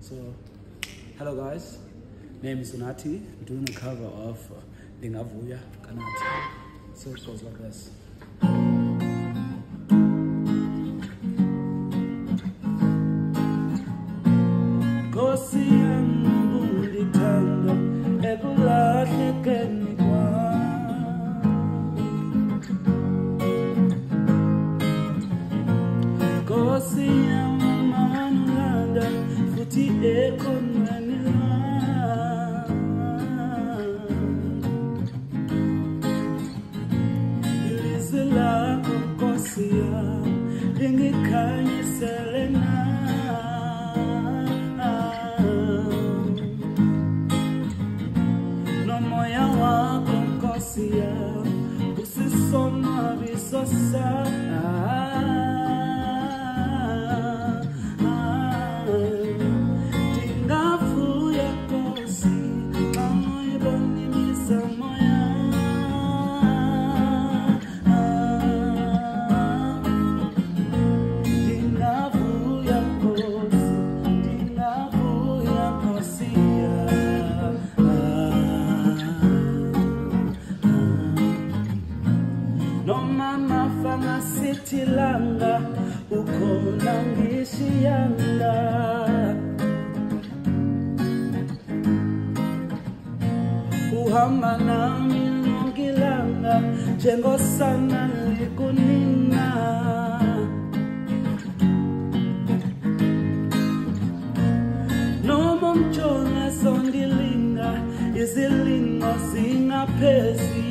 So, hello guys, name is Unati. I'm doing a cover of Lingavuya Kanati. So it goes like this. Kosi yangu ndithanda ekulahlekeni kwam. Kosi yangu manulanda futhi ekhonweni lam. Ilizwi lakho Nkosi yami lingikhanyisele nomoya wakho Nkosi yami usisonwabiso sami. Ndingavuya Nkosi xa uyibona imizamo yami. Ndingavuya Nkosi, ndingavuya Nkosi noma nafa ngasithilanga ukhona ngishiyanga. Uhamba nami lonke ilanga njengosana likunina. Noma umtshona sondilinga izilingo zingaphezi